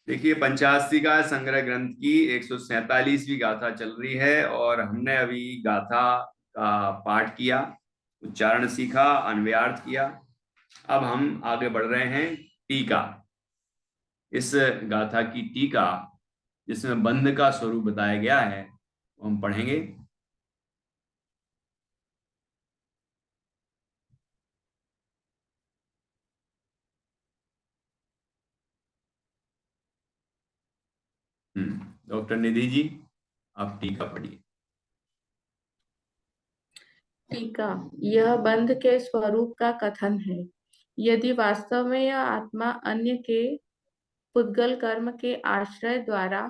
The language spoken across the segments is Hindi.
देखिए, पंचाशीका संग्रह ग्रंथ की 147वीं गाथा चल रही है और हमने अभी गाथा का पाठ किया, उच्चारण सीखा, अन्वयार्थ किया। अब हम आगे बढ़ रहे हैं टीका। इस गाथा की टीका जिसमें बंध का स्वरूप बताया गया है वो हम पढ़ेंगे। डॉक्टर निधि जी, आप टीका पढ़िए। टीका। यह बंध के स्वरूप का कथन है। यदि वास्तव में यह आत्मा अन्य के पुद्गल कर्म के आश्रय द्वारा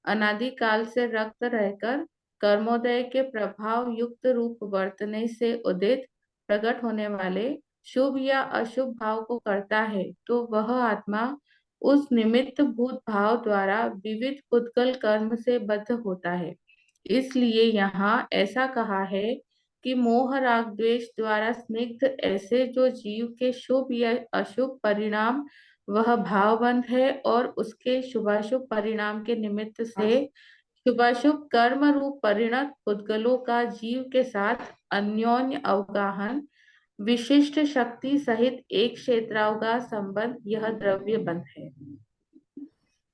अनादिकाल से रक्त रहकर कर्मोदय के प्रभाव युक्त रूप वर्तने से उदित प्रकट होने वाले शुभ या अशुभ भाव को करता है, तो वह आत्मा उस निमित्त भूत भाव द्वारा विविध पुद्गल कर्म से बद्ध होता है। इसलिए यहाँ ऐसा कहा है कि मोह राग द्वेष द्वारा स्निग्ध ऐसे जो जीव के शुभ या अशुभ परिणाम वह भावबंध है, और उसके शुभाशुभ परिणाम के निमित्त से शुभाशुभ कर्म रूप परिणत पुद्गलों का जीव के साथ अन्योन्य अवगाहन विशिष्ट शक्ति सहित एक क्षेत्रावगाह संबंध यह द्रव्य बंध है।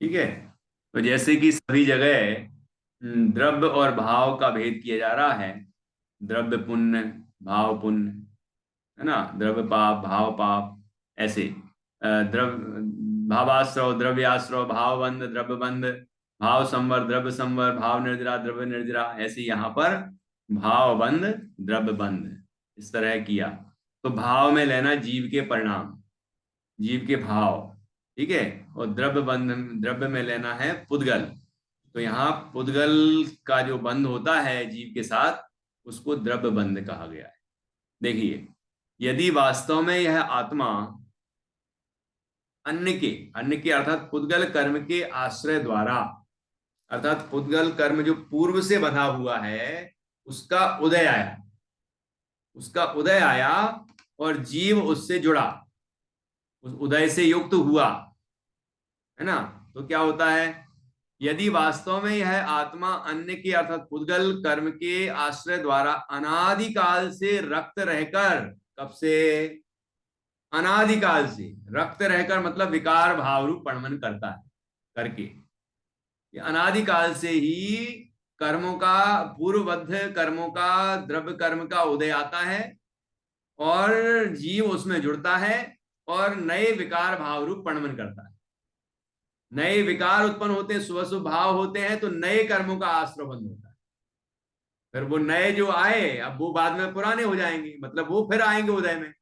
ठीक है। तो जैसे कि सभी जगह द्रव्य और भाव का भेद किया जा रहा है, द्रव्य पुण्य, भाव पुण्य, है ना, द्रव्य पाप भाव पाप, ऐसे द्रव्य भावाश्रव द्रव्याश्रव, भाव बंध द्रव्य बंध, भाव संवर द्रव्य संवर, भाव निर्जरा द्रव्य निर्जरा, ऐसे यहाँ पर भाव बंध द्रव्य बंध इस तरह किया। तो भाव में लेना जीव के परिणाम, जीव के भाव, ठीक है। और द्रव्य बंध, द्रव्य में लेना है पुद्गल। तो यहाँ पुद्गल का जो बंध होता है जीव के साथ, उसको द्रव्य बंध कहा गया है। देखिए, यदि वास्तव में यह आत्मा अन्य के अर्थात पुद्गल कर्म के आश्रय द्वारा, अर्थात पुद्गल कर्म जो पूर्व से बंधा हुआ है उसका उदय आया, उसका उदय आया और जीव उससे जुड़ा, उस उदय से युक्त हुआ, है ना। तो क्या होता है, यदि वास्तव में यह आत्मा अन्य के अर्थात पुद्गल कर्म के आश्रय द्वारा अनादिकाल से रक्त रहकर, कब से, अनादिकाल से रक्त रहकर मतलब विकार भाव रूप पणमन करता है करके, ये अनादिकाल से ही कर्मों का, पूर्वबद्ध कर्मों का, द्रव्य कर्म का उदय आता है और जीव उसमें जुड़ता है और नए विकार भाव रूप पणमन करता है। नए विकार उत्पन्न होते हैं, शुभ शुभ भाव होते हैं, तो नए कर्मों का आश्रय बंद होता है। फिर वो नए जो आए अब वो बाद में पुराने हो जाएंगे, मतलब वो फिर आएंगे उदय में।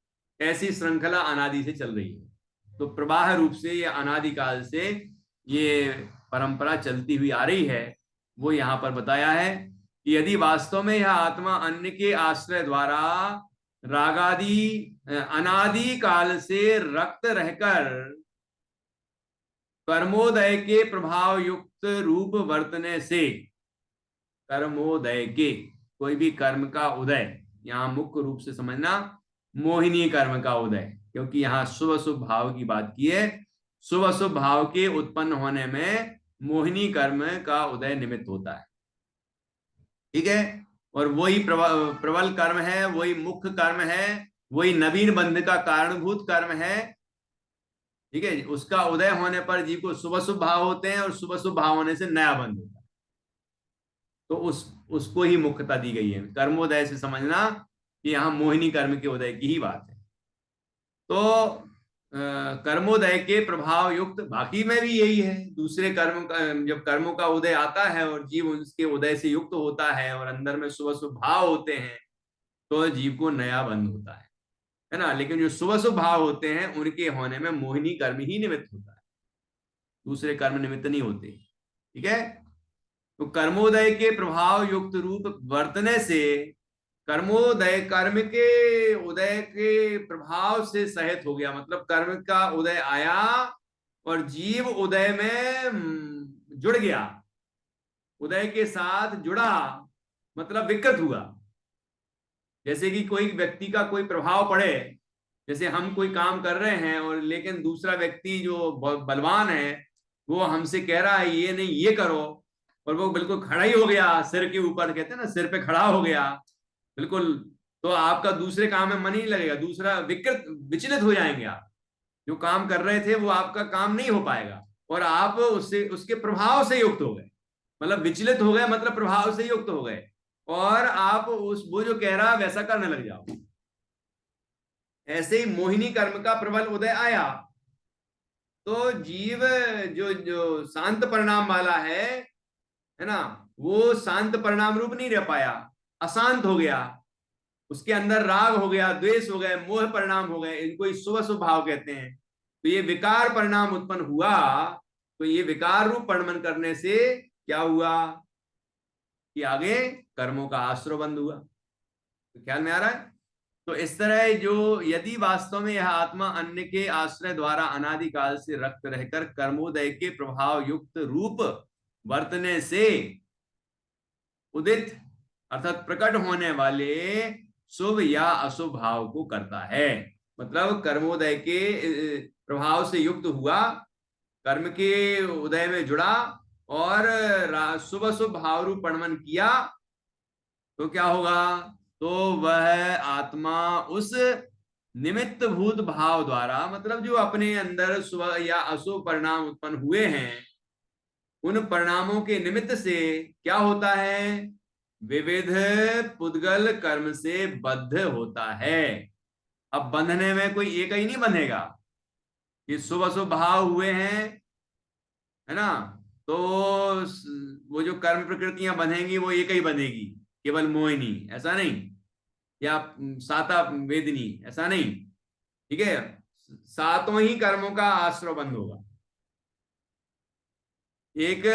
ऐसी श्रृंखला अनादि से चल रही है। तो प्रवाह रूप से ये अनादिकाल से ये परंपरा चलती हुई आ रही है। वो यहाँ पर बताया है कि यदि वास्तव में यह आत्मा अन्य के आश्रय द्वारा रागादि अनादि काल से रक्त रहकर कर्मोदय के प्रभाव युक्त रूप वर्तने से, कर्मोदय के, कोई भी कर्म का उदय, यहाँ मुख्य रूप से समझना मोहिनी कर्म का उदय, क्योंकि यहाँ शुभ शुभ भाव की बात की है। शुभ अशुभ भाव के उत्पन्न होने में मोहिनी कर्म का उदय निमित्त होता है, ठीक है। और वही प्रबल कर्म है, वही मुख्य कर्म है, वही नवीन बंध का कारणभूत कर्म है, ठीक है। उसका उदय होने पर जीव को शुभ शुभ भाव होते हैं और शुभ शुभ भाव होने से नया बंध होता है। तो उसको ही मुख्यता दी गई है। कर्मोदय से समझना कि यहाँ मोहिनी कर्म के उदय की ही बात है। तो कर्मोदय के प्रभाव युक्त, बाकी में भी यही है, दूसरे कर्म का जब कर्मों का उदय आता है और जीव उसके उदय से युक्त होता है और अंदर में शुभ शुभ भाव होते हैं, तो जीव को नया बंध होता है ना। लेकिन जो शुभ शुभ भाव होते हैं उनके होने में मोहिनी कर्म ही निमित्त होता है, दूसरे कर्म निमित्त नहीं होते, ठीक है। तो कर्मोदय के प्रभाव युक्त रूप वर्तने से, कर्मोदय कर्म के उदय के प्रभाव से सहित हो गया, मतलब कर्म का उदय आया और जीव उदय में जुड़ गया, उदय के साथ जुड़ा, मतलब विकृत हुआ। जैसे कि कोई व्यक्ति का कोई प्रभाव पड़े, जैसे हम कोई काम कर रहे हैं और लेकिन दूसरा व्यक्ति जो बलवान है वो हमसे कह रहा है ये नहीं ये करो, और वो बिल्कुल खड़ा ही हो गया सिर के ऊपर, कहते हैं ना सिर पे खड़ा हो गया बिल्कुल, तो आपका दूसरे काम में मन ही नहीं लगेगा, दूसरा विकृत विचलित हो जाएंगे आप। जो काम कर रहे थे वो आपका काम नहीं हो पाएगा, और आप उससे उसके प्रभाव से युक्त हो गए, मतलब विचलित हो गए मतलब प्रभाव से युक्त हो गए, और आप उस वो जो कह रहा है वैसा करने लग जाओ। ऐसे ही मोहिनी कर्म का प्रबल उदय आया, तो जीव जो जो शांत परिणाम वाला है ना, वो शांत परिणाम रूप नहीं रह पाया, अशांत हो गया, उसके अंदर राग हो गया, द्वेष हो गए, मोह परिणाम हो गए, इनको ही शुभ शुभ भाव कहते हैं। तो ये विकार परिणाम उत्पन्न हुआ, तो ये विकार रूप परिणमन करने से क्या हुआ कि आगे कर्मों का आश्रय बंद हुआ। तो ख्याल में आ रहा है? तो इस तरह जो यदि वास्तव में यह आत्मा अन्य के आश्रय द्वारा अनादिकाल से रक्त रहकर कर्मोदय के प्रभाव युक्त रूप वर्तने से उदित अर्थात प्रकट होने वाले शुभ या अशुभ भाव को करता है, मतलब कर्मोदय के प्रभाव से युक्त हुआ, कर्म के उदय में जुड़ा और शुभ अशुभ भाव रूप परिणमन किया, तो क्या होगा, तो वह आत्मा उस निमित्त भूत भाव द्वारा, मतलब जो अपने अंदर शुभ या अशुभ परिणाम उत्पन्न हुए हैं, उन परिणामों के निमित्त से क्या होता है, विविध पुद्गल कर्म से बद्ध होता है। अब बंधने में कोई एक ही नहीं बंधेगा, ये शुभ अशुभ भाव हुए हैं, है ना, तो वो जो कर्म प्रकृतियां बंधेंगी वो एक ही बंधेगी, केवल मोहिनी, ऐसा नहीं, या साता वेदनी, ऐसा नहीं, ठीक है, सातों ही कर्मों का आश्रय बंद होगा। एक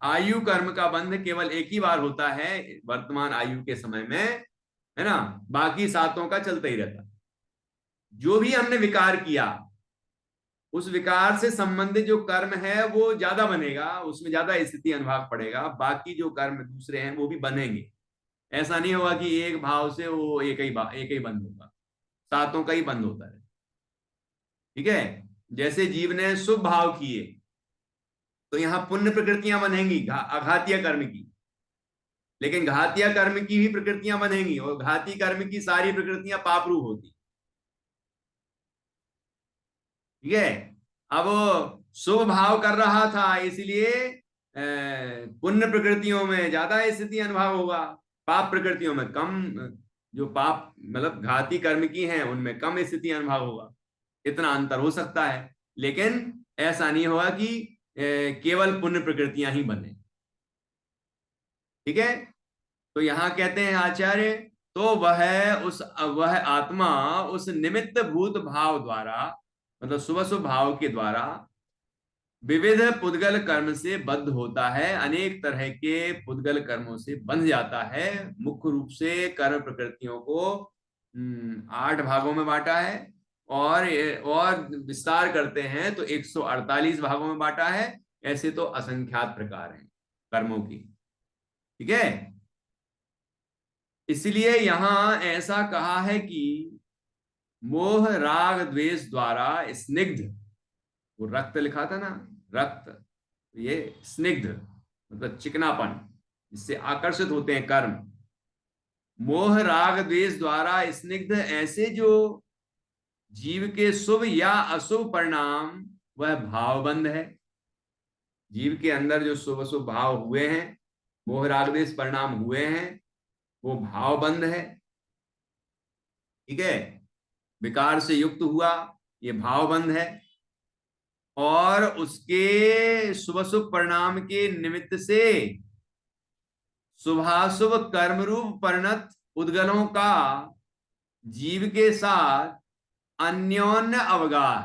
आयु कर्म का बंध केवल एक ही बार होता है वर्तमान आयु के समय में, है ना, बाकी सातों का चलता ही रहता। जो भी हमने विकार किया उस विकार से संबंधित जो कर्म है वो ज्यादा बनेगा, उसमें ज्यादा स्थिति अनुभाग पड़ेगा, बाकी जो कर्म दूसरे हैं वो भी बनेंगे। ऐसा नहीं होगा कि एक भाव से वो एक ही बंद होगा, सातों का ही बंद होता है। ठीक है, जैसे जीव ने शुभ भाव किए तो यहां पुण्य प्रकृतियां बनेंगी अघातीय कर्म की, लेकिन घातीय कर्म की भी प्रकृतियां बनेंगी, और घाती कर्म की सारी प्रकृतियां पाप रूप होती। ठीक है, अब शुभ भाव कर रहा था इसलिए पुण्य प्रकृतियों में ज्यादा स्थिति अनुभव होगा, पाप प्रकृतियों में कम, जो पाप मतलब घाती कर्म की हैं उनमें कम स्थिति अनुभव होगा। इतना अंतर हो सकता है, लेकिन ऐसा नहीं होगा कि केवल पुण्य प्रकृतियां ही बने। ठीक है, तो यहां कहते हैं आचार्य, तो वह आत्मा उस निमित्त भूत भाव द्वारा, मतलब शुभ शुभ भाव के द्वारा विविध पुद्गल कर्म से बद्ध होता है, अनेक तरह के पुद्गल कर्मों से बंध जाता है। मुख्य रूप से कर्म प्रकृतियों को 8 भागों में बांटा है, और विस्तार करते हैं तो 148 भागों में बांटा है। ऐसे तो असंख्यात प्रकार हैं कर्मों की। ठीक है, इसलिए यहां ऐसा कहा है कि मोह राग द्वेष द्वारा स्निग्ध, वो रक्त लिखा था ना, रक्त, ये स्निग्ध मतलब चिकनापन, इससे आकर्षित होते हैं कर्म। मोह राग द्वेष द्वारा स्निग्ध ऐसे जो जीव के शुभ या अशुभ परिणाम, वह भावबंध है। जीव के अंदर जो शुभ अशुभ भाव हुए हैं, मोह राग द्वेष परिणाम हुए हैं, वो भावबंध है। ठीक है, विकार से युक्त हुआ, ये भावबंध है, और उसके शुभ शुभ परिणाम के निमित्त से शुभाशुभ कर्म रूप परिणत उद्गलों का जीव के साथ अन्योन्य अवगाह,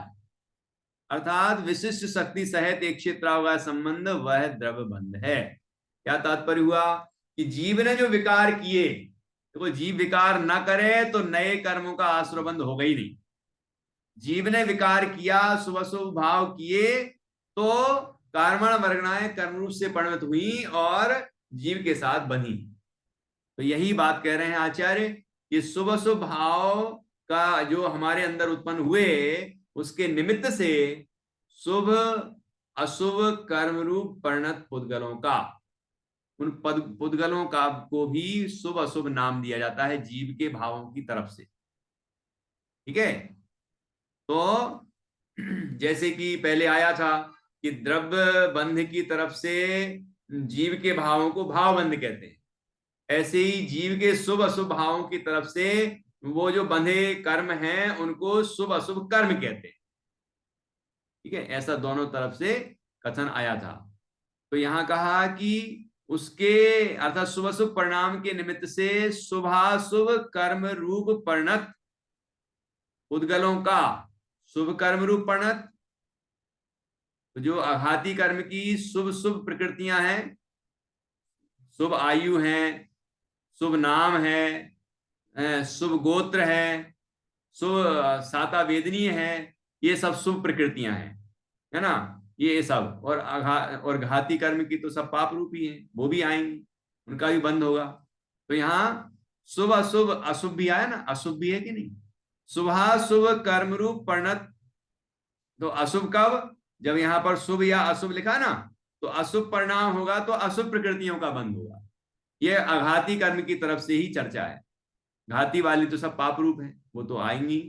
अर्थात विशिष्ट शक्ति सहित एक क्षेत्रावगाह संबंध, वह द्रव्य बंध है। क्या तात्पर्य हुआ कि जीव ने जो विकार किए, तो जीव विकार ना करे तो नए कर्मों का आश्रय बंध होगा ही नहीं। जीव ने विकार किया, शुभ शुभ भाव किए, तो कर्मण वर्गणाएं कर्म रूप से परिणत हुई और जीव के साथ बनी। तो यही बात कह रहे हैं आचार्य कि शुभ शुभ भाव का जो हमारे अंदर उत्पन्न हुए, उसके निमित्त से शुभ अशुभ कर्म रूप परिणत पुद्गलों का, उन पद पुद्गलों का को भी शुभ अशुभ नाम दिया जाता है जीव के भावों की तरफ से। ठीक है, तो जैसे कि पहले आया था कि द्रव्य बंध की तरफ से जीव के भावों को भाव बंध कहते हैं, ऐसे ही जीव के शुभ अशुभ भावों की तरफ से वो जो बंधे कर्म हैं उनको शुभ अशुभ कर्म कहते हैं। ठीक है, ऐसा दोनों तरफ से कथन आया था। तो यहां कहा कि उसके अर्थात शुभ अशुभ परिणाम के निमित्त से शुभाशुभ कर्म रूप परिणत उद्गलों का शुभ कर्म रूप परिणत, तो जो आघाती कर्म की शुभ शुभ प्रकृतियां हैं, शुभ आयु है, शुभ नाम है, शुभ गोत्र है, शुभ साता वेदनीय है, ये सब शुभ प्रकृतियां हैं, है ना, ये सब। और घाती कर्म की तो सब पाप रूपी है, वो भी आएंगी, उनका भी बंद होगा। तो यहाँ शुभ अशुभ, अशुभ भी आया ना, अशुभ भी है कि नहीं, शुभाशुभ कर्म रूप परिणत। तो अशुभ कब, जब यहाँ पर शुभ या अशुभ लिखा ना, तो अशुभ परिणाम होगा तो अशुभ प्रकृतियों का बंद होगा। ये अघाती कर्म की तरफ से ही चर्चा है। घाती वाली तो सब पाप रूप है, वो तो आएंगी,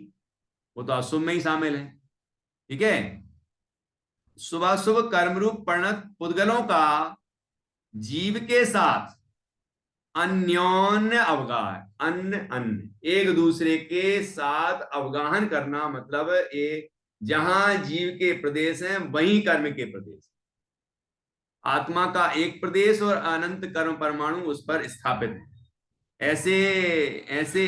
वो तो अशुभ में ही शामिल है। ठीक है, शुभाशुभ कर्म रूप परिणत पुद्गलों का जीव के साथ अन्योन्य अवगाहन, अन्य अन्य एक दूसरे के साथ अवगाहन करना, मतलब एक जहां जीव के प्रदेश हैं वहीं कर्म के प्रदेश, आत्मा का एक प्रदेश और अनंत कर्म परमाणु उस पर स्थापित है। ऐसे ऐसे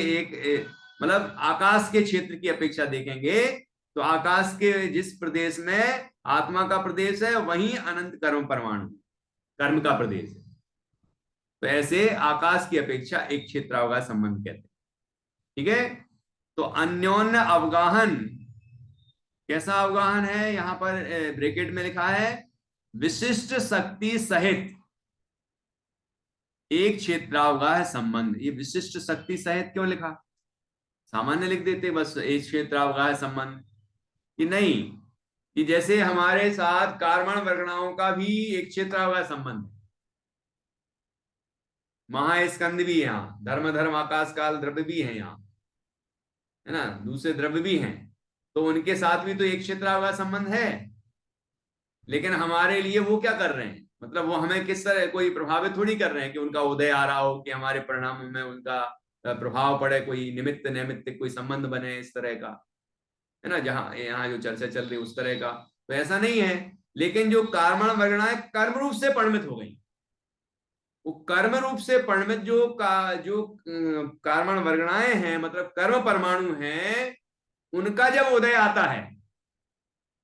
मतलब आकाश के क्षेत्र की अपेक्षा देखेंगे तो आकाश के जिस प्रदेश में आत्मा का प्रदेश है वहीं अनंत कर्म परमाणु कर्म का प्रदेश है। तो ऐसे आकाश की अपेक्षा एक क्षेत्रावगाह संबंध कहते हैं। ठीक है, तो अन्योन्य अवगाहन, कैसा अवगाहन है, यहां पर ब्रैकेट में लिखा है विशिष्ट शक्ति सहित एक क्षेत्रावगाह संबंध। ये विशिष्ट शक्ति सहित क्यों लिखा, सामान्य लिख देते बस एक क्षेत्रावगाह संबंध, कि नहीं, कि जैसे हमारे साथ कार्बन वर्गणाओं का भी एक क्षेत्रावगाह संबंध है, महास्कंद भी है यहाँ, धर्म धर्म आकाश काल द्रव्य भी है यहाँ, है ना, दूसरे द्रव्य भी हैं, तो उनके साथ भी तो एक क्षेत्रावगाह संबंध है। लेकिन हमारे लिए वो क्या कर रहे हैं, मतलब वो हमें किस तरह कोई प्रभावित थोड़ी कर रहे हैं कि उनका उदय आ रहा हो, कि हमारे परिणामों में उनका प्रभाव पड़े, कोई निमित्त नैमित्तिक कोई संबंध बने इस तरह का, है ना, जहां यहाँ जो चर्चा चल रही है उस तरह का, तो ऐसा नहीं है। लेकिन जो कार्बन वर्गणाएं कर्म रूप से परिणमित हो गई, वो कर्म रूप से परिणमित जो कार्बन वर्गणाएं हैं, मतलब कर्म परमाणु हैं, उनका जब उदय आता है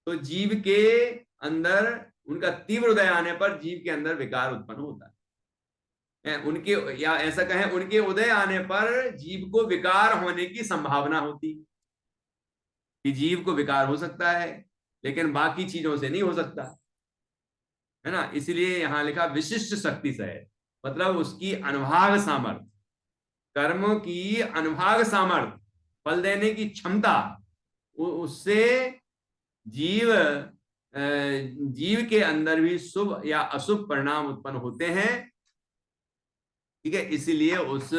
तो जीव के अंदर, उनका तीव्र उदय आने पर जीव के अंदर विकार उत्पन्न होता है। उनके, या ऐसा कहें, उनके उदय आने पर जीव को विकार होने की संभावना होती, कि जीव को विकार हो सकता है लेकिन बाकी चीजों से नहीं हो सकता, है ना। इसलिए यहां लिखा विशिष्ट शक्ति से, मतलब उसकी अनुभाग सामर्थ्य, कर्मों की अनुभाग सामर्थ्य, फल देने की क्षमता, उससे जीव जीव के अंदर भी शुभ या अशुभ परिणाम उत्पन्न होते हैं। ठीक है, इसीलिए उस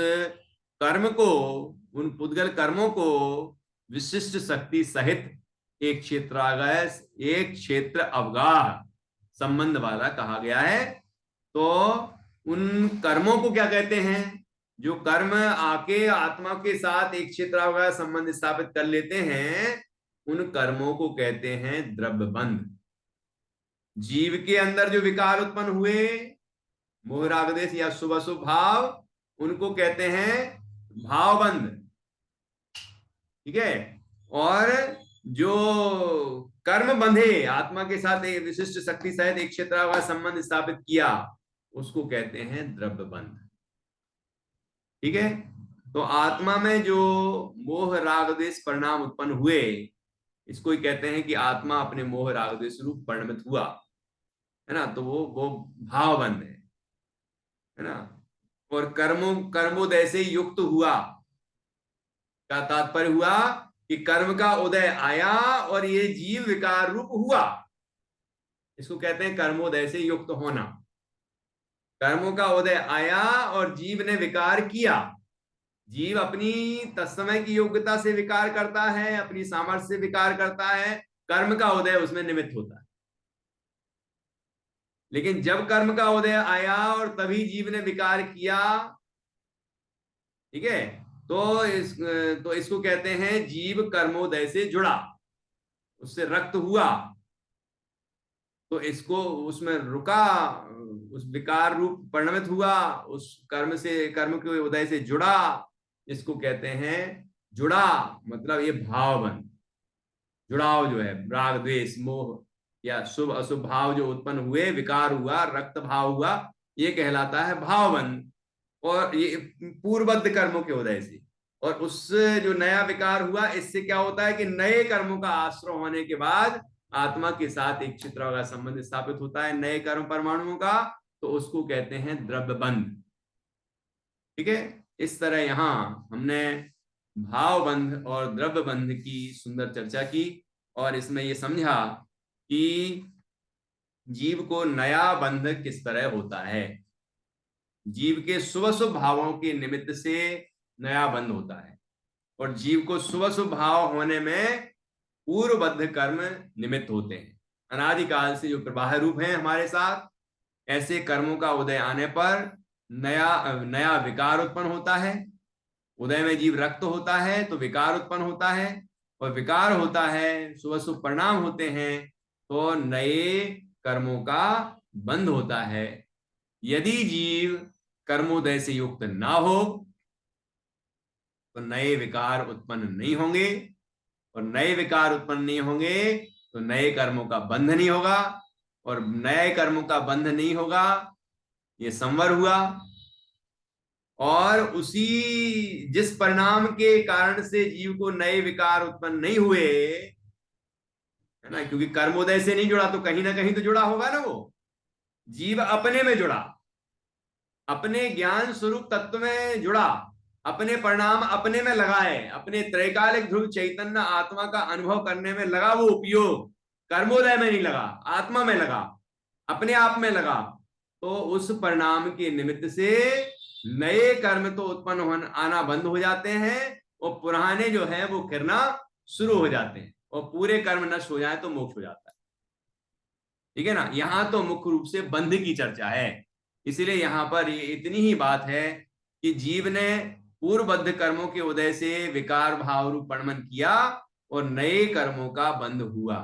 कर्म को, उन पुद्गल कर्मों को विशिष्ट शक्ति सहित एक क्षेत्रावगाह, एक क्षेत्र अवगाह संबंध वाला कहा गया है। तो उन कर्मों को क्या कहते हैं, जो कर्म आके आत्मा के साथ एक क्षेत्रावगाह संबंध स्थापित कर लेते हैं, उन कर्मों को कहते हैं द्रव्य बंध। जीव के अंदर जो विकार उत्पन्न हुए, मोह राग द्वेष या शुभ अशुभ भाव, उनको कहते हैं भावबंध। ठीक है, और जो कर्म बंधे, आत्मा के साथ एक विशिष्ट शक्ति सहित एक क्षेत्रावगाह संबंध स्थापित किया, उसको कहते हैं द्रव्य बंध। ठीक है, तो आत्मा में जो मोह राग द्वेष परिणाम उत्पन्न हुए, इसको ही कहते हैं कि आत्मा अपने मोह राग द्वेष रूप परिणमित हुआ, है ना, तो वो भावबंध है ना। और कर्मोदय से युक्त हुआ का तात्पर्य हुआ कि कर्म का उदय आया और ये जीव विकार रूप हुआ, इसको कहते हैं कर्मोदय से युक्त होना। कर्मों का उदय आया और जीव ने विकार किया। जीव अपनी तत्समय की योग्यता से विकार करता है, अपनी सामर्थ्य से विकार करता है, कर्म का उदय उसमें निमित्त होता है। लेकिन जब कर्म का उदय आया और तभी जीव ने विकार किया, ठीक है, तो इसको कहते हैं जीव कर्मोदय से जुड़ा, उससे रक्त हुआ, तो इसको उसमें रुका, उस विकार रूप परिणमित हुआ, उस कर्म से, कर्म के उदय से जुड़ा, इसको कहते हैं जुड़ा। मतलब ये भावबंध, जुड़ाव जो है, राग द्वेष मोह या शुभ अशुभ भाव जो उत्पन्न हुए, विकार हुआ, रक्त भाव हुआ, ये कहलाता है भावबंध। और ये पूर्वबद्ध कर्मों के उदय से, और उससे जो नया विकार हुआ, इससे क्या होता है कि नए कर्मों का आश्रय होने के बाद आत्मा के साथ एक चित्र का संबंध स्थापित होता है, नए कर्म परमाणुओं का, तो उसको कहते हैं द्रव्य बंध। ठीक है, इस तरह यहां हमने भाव बंध और द्रव्य बंध की सुंदर चर्चा की, और इसमें यह समझा कि जीव को नया बंध किस तरह होता है। जीव के शुभ शुभ भावों के निमित्त से नया बंध होता है, और जीव को शुभ शुभ भाव होने में पूर्वबद्ध कर्म निमित्त होते हैं। अनादिकाल से जो प्रवाह रूप है हमारे साथ, ऐसे कर्मों का उदय आने पर नया नया विकार उत्पन्न होता है। उदय में जीव रक्त होता है तो विकार उत्पन्न होता है, और विकार होता है, शुभ शुभ परिणाम होते हैं, तो नए कर्मों का बंध होता है। यदि जीव कर्मोदय से युक्त ना हो तो नए विकार उत्पन्न नहीं होंगे, और नए विकार उत्पन्न नहीं होंगे तो नए कर्मों का बंध नहीं होगा, और नए कर्मों का बंध नहीं होगा, ये संवर हुआ। और उसी जिस परिणाम के कारण से जीव को नए विकार उत्पन्न नहीं हुए, है ना, क्योंकि कर्मोदय से नहीं जुड़ा तो कहीं ना कहीं तो जुड़ा होगा ना, वो जीव अपने में जुड़ा, अपने ज्ञान स्वरूप तत्व में जुड़ा, अपने परिणाम अपने में लगाए, अपने त्रैकालिक ध्रुव चैतन्य आत्मा का अनुभव करने में लगा वो उपयोग, कर्मोदय में नहीं लगा, आत्मा में लगा, अपने आप में लगा। तो उस परिणाम के निमित्त से नए कर्म तो उत्पन्न होना आना बंद हो जाते हैं, और पुराने जो है वो गिरना शुरू हो जाते हैं, और पूरे कर्म नष्ट हो जाए तो मोक्ष हो जाता है। ठीक है ना, यहां तो मुख्य रूप से बंध की चर्चा है, इसलिए यहां पर ये इतनी ही बात है कि जीव ने पूर्वबद्ध कर्मों के उदय से विकार भाव रूप परिणमन किया, और नए कर्मों का बंध हुआ।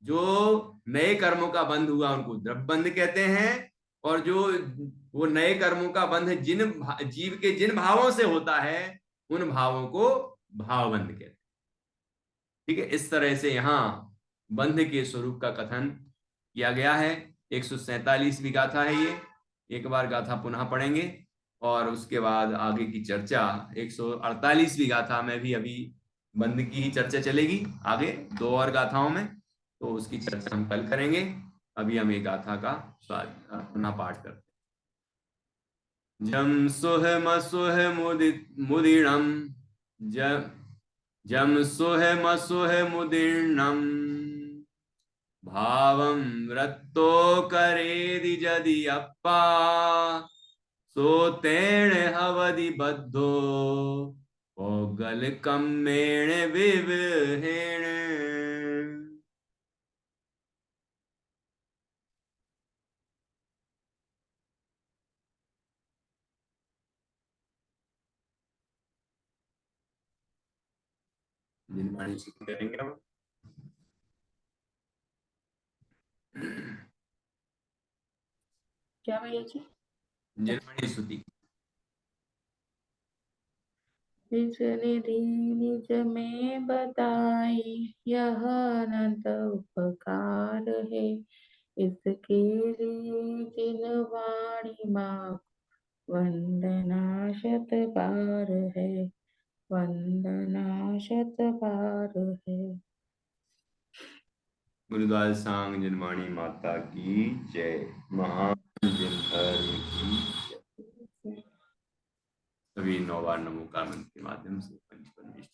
जो नए कर्मों का बंध हुआ उनको द्रव्य बंध कहते हैं, और जो वो नए कर्मों का बंध जीव के जिन भावों से होता है, उन भावों को भाव बंध कहते हैं। ठीक है, इस तरह से यहाँ बंध के स्वरूप का कथन किया गया है। 147वीं गाथा है ये, एक बार गाथा पुनः पढ़ेंगे, और उसके बाद आगे की चर्चा 148वीं गाथा में भी अभी बंध की ही चर्चा चलेगी, आगे दो और गाथाओं में, तो उसकी चर्चा हम कल करेंगे। अभी हम एक गाथा का पुनः पाठ करते हैं। जम सुह मसुह मुदिणम, जम सुह मसुह मुदीर्णम, भावं रत्तो करेदि जदि अप्पा, सोतेण हवदि बद्धो पौगलकम्मेण विवहेण। जिनवाणी सूत्र करेंगे हम। क्या भैया जी? जिनवाणी स्तुति। निज निधि निज में बताई, यह अनंत उपकार है। इसके लिए जिन वाणी माँ वंदना शत बार है, वंदना शत बार है। गुरुद्वार सांग जिनवाणी माता की जय। महान जिन धर्म की जय। सभी 9 बार नमो का मंत्र के माध्यम से पंच परमेश्वर